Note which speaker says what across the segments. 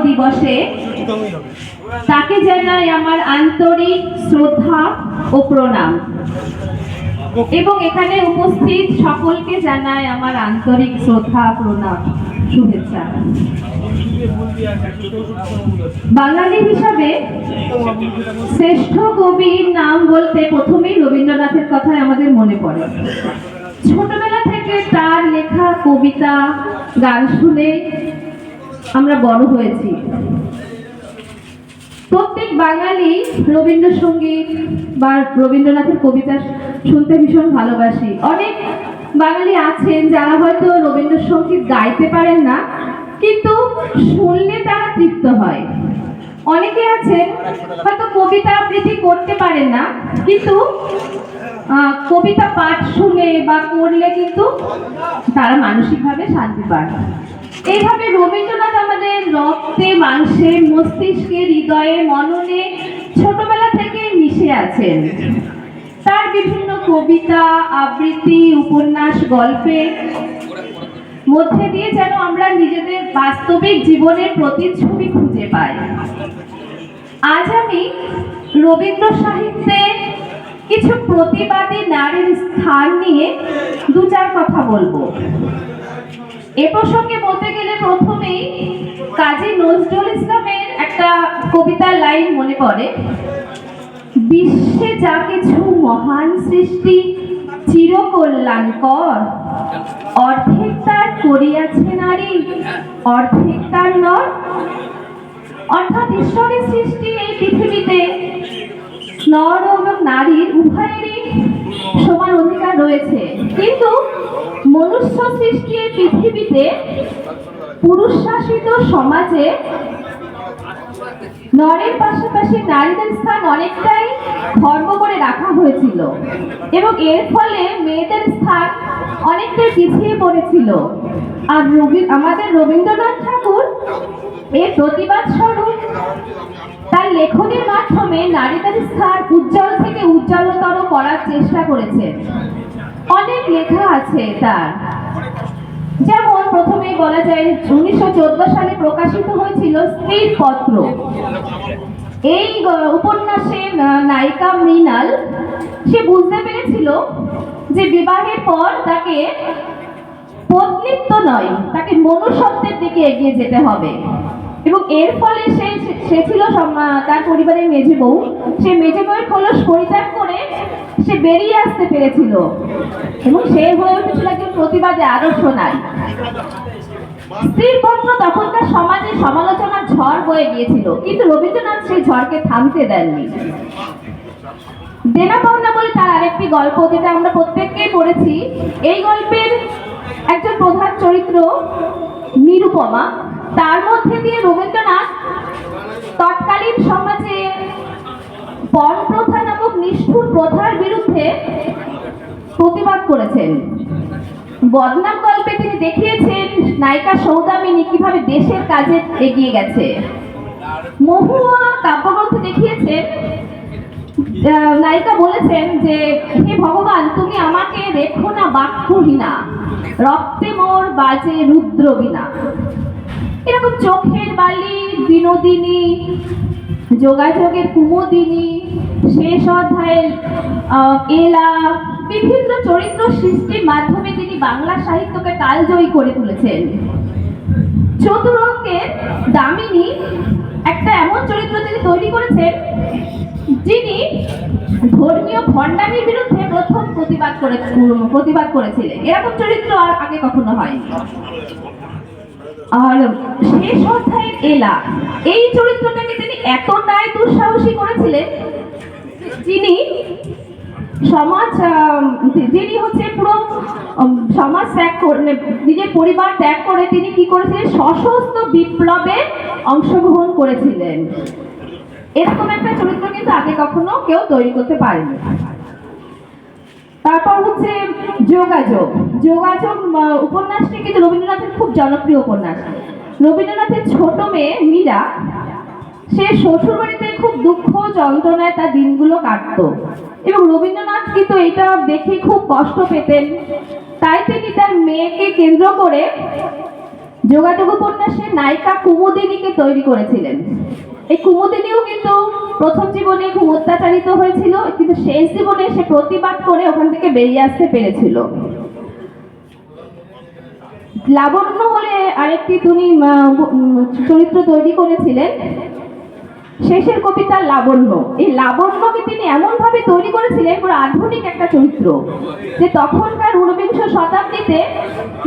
Speaker 1: দিবসে তাকে জানাই আমার আন্তরিক শ্রদ্ধা ও প্রণাম এবং এখানে উপস্থিত সকলকে জানাই আমার আন্তরিক শ্রদ্ধা প্রণাম শুভেচ্ছা। বাঙালি হিসাবে শ্রেষ্ঠ কবির নাম বলতে প্রথমেই রবীন্দ্রনাথের কথাই আমাদের মনে পড়ে। ছোটবেলা থেকে তার লেখা কবিতা গান শুনে আমরা বড় হয়েছি। প্রত্যেক বাঙালি রবীন্দ্রসঙ্গীত বা রবীন্দ্রনাথের কবিতা শুনতে ভীষণ ভালোবাসি। অনেক বাঙালি আছেন যারা হয়তো রবীন্দ্রসঙ্গীত গাইতে পারেন না, কিন্তু শুনলে তারা তৃপ্ত হয়। অনেকে আছেন হয়তো কবিতা আবৃত্তি করতে পারেন না, কিন্তু কবিতা পাঠ শুনে বা করলে কিন্তু তারা মানসিকভাবে শান্তি পায়। এইভাবে রবীন্দ্রনাথ আমাদের রক্তে, মাংসে, মস্তিষ্কে, হৃদয়ে, মননে ছোটবেলা থেকে মিশে আছেন। তার বিভিন্ন কবিতা, আবৃত্তি, উপন্যাস, গল্পের মধ্যে দিয়ে যেন আমরা নিজেদের বাস্তবিক জীবনের প্রতিচ্ছবি খুঁজে পাই। আজ আমি রবীন্দ্র সাহিত্যে কিছু প্রতিবাদী নারীর স্থান নিয়ে দু চার কথা বলবো। এ প্রসঙ্গে বলতে গেলে প্রথমেই কাজী নজরুল ইসলামের একটা কবিতার লাইন মনে পড়ে। বিশ্বে যা কিছু মহান সৃষ্টি চিরকল্যাণকর, অর্ধেক তার করিয়াছে নারী, অর্ধেক তার নর। অর্থাৎ ঈশ্বরের সৃষ্টি এই পৃথিবীতে নর এবং নারীর উভয়েরই সমান অধিকার রয়েছে, কিন্তু মনুষ্য সৃষ্টি এই পৃথিবীতে পুরুষ শাসিত সমাজে নরের পাশাপাশি নারীদের স্থান অনেকটাই ধর্ম করে রাখা হয়েছিল এবং এর ফলে মেয়েদের স্থান অনেকটাই পিছিয়ে পড়েছিল। আর আমাদের রবীন্দ্রনাথ ঠাকুর এর প্রতিবাদ স্বরূপ তার লেখনের মাধ্যমে নারীদের স্থান উজ্জ্বল থেকে উজ্জ্বলতর করার চেষ্টা করেছেন। অনেক লেখা আছে তার, যেমন প্রথমেই বলা যায় 1914 সালে প্রকাশিত হয়েছিল স্ত্রীর পত্র। এই উপন্যাসের নায়িকা মৃণাল সে বুঝতে পেরেছিল যে বিবাহের পর তাকে পত্নীত্ব নয়, তাকে মনুষ্যত্বের দিকে এগিয়ে যেতে হবে এবং এর ফলে সে ছিল তার পরিবারের মেজে বউ। সে মেজে বউয়ের খোলস পরিত্যাগ করে সে বেরিয়ে আসতে পেরেছিল এবং সে হয়ে উঠেছিল একজন প্রতিবাদী আদর্শ নারী। স্ত্রীর পত্র তখনকার সমাজে সমালোচনার ঝড় বয়ে গিয়েছিল, কিন্তু রবীন্দ্রনাথ সেই ঝড়কে থামতে দেননি। দেনা পাওনা বলে তার আরেকটি গল্প, যেটা আমরা প্রত্যেককেই পড়েছি। এই গল্পের একজন প্রধান চরিত্র নিরুপমা। তার মধ্যে দিয়ে রবীন্দ্রনাথ তৎকালীন সমাজে পণ প্রথা নামক নিষ্ঠুর প্রথার বিরুদ্ধে প্রতিবাদ করেছেন। বদনাম গল্পে তিনি দেখিয়েছেন নায়িকা সৌদামিনী কিভাবে দেশের কাজে এগিয়ে গেছে। মহুয়া কাব্যগ্রন্থে দেখিয়েছেন নায়িকা বলেছেন যে, হে ভগবান, তুমি আমাকে রেখো না বাক্যহীনা, রক্তে মোর বাজে রুদ্র বীণা। এরকম চোখের বালি, বিনোদিনী, যোগাযোগের কুমুদিনী, শেষ অধ্যায়ের এলা, বিভিন্ন চরিত্র সৃষ্টির মাধ্যমে তিনি বাংলা সাহিত্যকে কালজয়ী করে তুলেছেন। চতুরঙ্গের দামিনী একটা এমন চরিত্র তিনি তৈরি করেছেন যিনি ধর্মীয় ভণ্ডামির বিরুদ্ধে প্রথম প্রতিবাদ করেছিলেন। এরকম চরিত্র আর আগে কখনো হয়নি। আর শেষ অধ্যায়ের এলা, এই চরিত্রটাকে তিনি এতটাই দুঃসাহসী করেছিলেন যিনি হচ্ছে পুরো সমাজ ত্যাগ করে, নিজের পরিবার ত্যাগ করে তিনি কি করেছিলেন, সশস্ত্র বিপ্লবে অংশগ্রহণ করেছিলেন। এরকম একটা চরিত্র কিন্তু আগে কখনো কেউ তৈরি করতে পারেনি। তারপর হচ্ছে যোগাযোগ। উপন্যাসটি কিন্তু রবীন্দ্রনাথের খুব জনপ্রিয় উপন্যাস। রবীন্দ্রনাথের ছোট মেয়ে মীরা, সে শ্বশুর বাড়িতে খুব দুঃখ যন্ত্রণায় তার দিনগুলো কাটত এবং রবীন্দ্রনাথ কিন্তু এটা দেখে খুব কষ্ট পেতেন। তাই তিনি তার মেয়েকে কেন্দ্র করে যোগাযোগ উপন্যাসের নায়িকা কুমুদিনীকে তৈরি করেছিলেন। এই কুমুদিনীও কিন্তু প্রথম জীবনে খুব অত্যাচারিত হয়েছিল, কিন্তু শেষ জীবনে সে প্রতিবাদ করে ওখান থেকে বেরিয়ে আসতে পেরেছিল। লাবণ্য বলে আরেকটি তিনি চরিত্র তৈরি করেছিলেন, শেষের কবিতা লাবণ্য। এই লাবণ্যকে তিনি এমন ভাবে তৈরি করেছিলেন পুরো আধুনিক একটা চরিত্র, যে তখনকার ঊনবিংশ শতাব্দীতে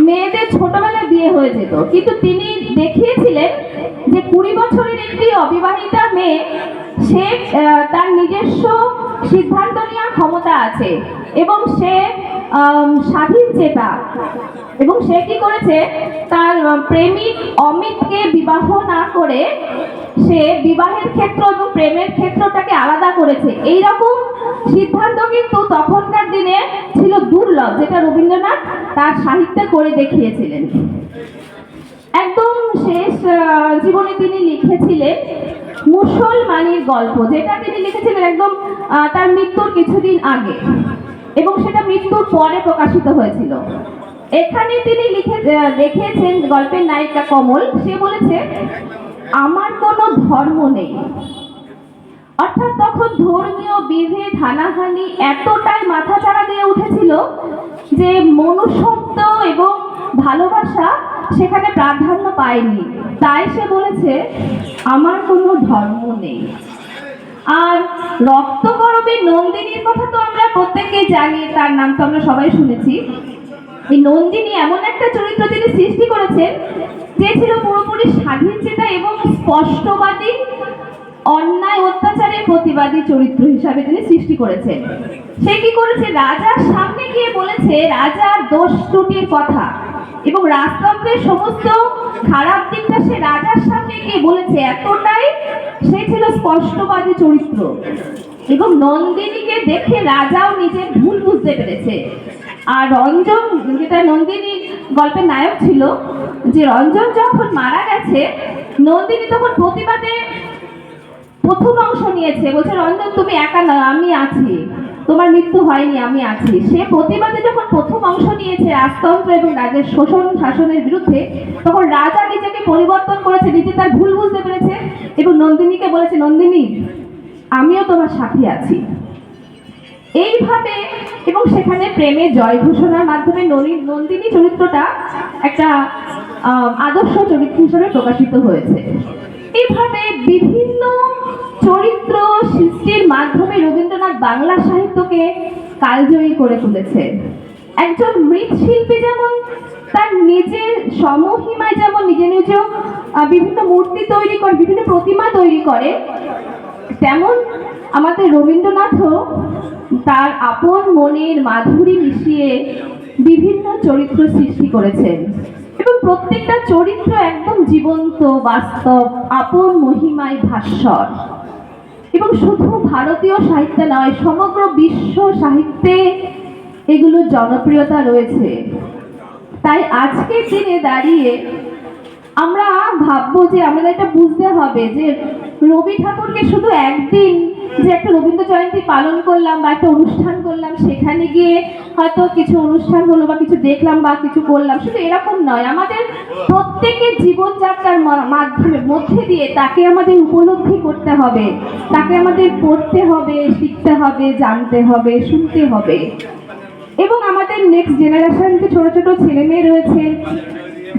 Speaker 1: মেয়েদের ছোটবেলায় বিয়ে হয়ে যেত, কিন্তু তিনি দেখিয়েছিলেন যে 20 বছরের একটি অবিবাহিতা মেয়ে, সে তার নিজস্ব সিদ্ধান্ত নেওয়ার ক্ষমতা আছে এবং সে স্বাধীন চেতা। এবং সে কি করেছে, তার প্রেমিক অমিতকে বিবাহ না করে সে বিবাহের ক্ষেত্র এবং প্রেমের ক্ষেত্রটাকে আলাদা করেছে। এইরকম সিদ্ধান্ত কিন্তু তখনকার দিনে ছিল দুর্লভ, যেটা রবীন্দ্রনাথ তার সাহিত্যে করে দেখিয়েছিলেন। একদম শেষ জীবনে তিনি লিখেছিলেন মুসলমানির গল্প, যেটা তিনি লিখেছিলেন একদম তার মৃত্যুর কিছুদিন আগে, এবং সেটা মৃত্যুর পরে প্রকাশিত হয়েছিল। এখানে তিনি দেখিয়েছেন গল্পের নায়িকা কমল, সে বলেছে আমার কোনো ধর্ম নেই। অর্থাৎ তখন ধর্মীয় বিভেদ হানাহানি এতটাই মাথাচাড়া দিয়ে উঠেছিল যে মনুষ্যত্ব এবং ভালোবাসা সেখানে প্রাধান্য পায়নি। তাই সে বলেছে আমার কোনো ধর্ম নেই। আর রক্তগরবে নন্দিনীর কথা তো আমরা প্রত্যেকেই জানি, তার নাম তো আমরা সবাই শুনেছি। এই নন্দিনী এমন একটা চরিত্র তিনি সৃষ্টি করেছেন যে ছিল পুরোপুরি স্বাধীনচেতা এবং স্পষ্টবাদী, অন্যায় অত্যাচারের প্রতিবাদী চরিত্র হিসাবে তিনি সৃষ্টি করেছেন। সে কি করেছে, রাজার সামনে গিয়ে বলেছে রাজার দোষ ত্রুটির কথা, এবং রাজতন্ত্রের সমস্ত খারাপ দিকটা সে রাজার সামনে গিয়ে বলেছে। এতটাই সে ছিল স্পষ্টবাদী চরিত্র, এবং নন্দিনীকে দেখে রাজাও নিজের ভুল বুঝতে পেরেছে। আর রঞ্জন, যেটা নন্দিনীর গল্পের নায়ক ছিল, যে রঞ্জন যখন মারা গেছে, নন্দিনী তখন প্রতিবাদে প্রথম অংশ নিয়েছে, বলছে রঞ্জন তুমি একা না, আমি আছি, তোমার মৃত্যু হয়নি, আমি আছি। সে প্রতিবাদে যখন প্রথম অংশ নিয়েছে রাজতন্ত্র এবং রাজের শোষণ শাসনের বিরুদ্ধে, তখন রাজা নিজেকে পরিবর্তন করেছে, নিজে তার ভুল বুঝতে পেরেছে এবং নন্দিনীকে বলেছে নন্দিনী আমিও তোমার সাথে আছি। এইভাবে, এবং সেখানে প্রেমের জয় ঘোষণার মাধ্যমে নন্দিনী চরিত্রটা একটা আদর্শ চরিত্র হিসেবে প্রকাশিত হয়েছে। এইভাবে বিভিন্ন চরিত্র সৃষ্টির মাধ্যমে রবীন্দ্রনাথ বাংলা সাহিত্যকে কালজয়ী করে তুলেছে। একজন মৃৎশিল্পী যেমন তার নিজের সমহিমায় যেমন নিজে নিজেও বিভিন্ন মূর্তি তৈরি করে, বিভিন্ন প্রতিমা তৈরি করে, তেমন আমাদের রবীন্দ্রনাথও তার আপন মনের মাধুরী মিশিয়ে বিভিন্ন চরিত্র সৃষ্টি করেছেন, এবং প্রত্যেকটা চরিত্র একদম জীবন্ত, বাস্তব, আপন মহিমায় ভাস্বর। এবং শুধু ভারতীয় সাহিত্যে নয়, সমগ্র বিশ্ব সাহিত্যে এগুলো জনপ্রিয়তা রয়েছে। তাই আজকের দিনে দাঁড়িয়ে আমরা ভাববো যে আমাদের এটা বুঝতে হবে যে রবি ঠাকুরকে শুধু একদিন যে একটা রবীন্দ্র জয়ন্তী পালন করলাম বা একটা অনুষ্ঠান করলাম, সেখানে গিয়ে হয়তো কিছু অনুষ্ঠান হলো বা কিছু দেখলাম বা কিছু করলাম, শুধু এরকম নয়। আমাদের প্রত্যেকের জীবনযাত্রার মাধ্যমে মধ্যে দিয়ে তাকে আমাদের উপলব্ধি করতে হবে, তাকে আমাদের পড়তে হবে, শিখতে হবে, জানতে হবে, শুনতে হবে। এবং আমাদের নেক্সট জেনারেশন যে ছোট ছোট ছেলে মেয়ে রয়েছে,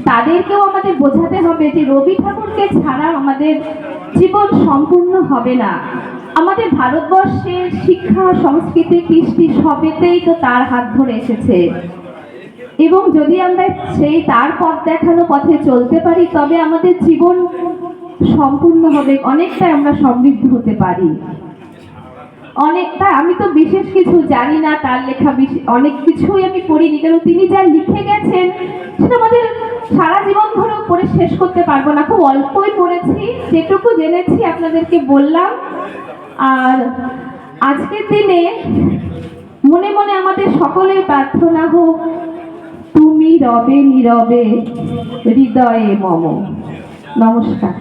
Speaker 1: তাদেরকেও আমাদের বোঝাতে হবে যে রবি ঠাকুরকে ছাড়া আমাদের জীবন সম্পূর্ণ হবে না। আমাদের ভারতবর্ষের শিক্ষা, সংস্কৃতি, কৃষ্টি সবেতেই তো তার হাত ধরে এসেছে, এবং যদি আমরা সেই তার পথ দেখানো পথে চলতে পারি, তবে আমাদের জীবন সম্পূর্ণ হবে, অনেকটাই আমরা সমৃদ্ধ হতে পারি। অনেকটা, আমি তো বিশেষ কিছু জানি না, তার লেখা অনেক কিছুই আমি পড়িনি, কারণ তিনি যা লিখে গেছেন সেটা আমাদের সারা জীবন ধরেও পড়ে শেষ করতে পারবো না। খুব অল্পই পড়েছি, যেটুকু জেনেছি আপনাদেরকে বললাম। আর আজকের দিনে মনে মনে আমাদের সকলের প্রার্থনা হোক, তুমি রবে নীরবে হৃদয়ে মম। নমস্কার।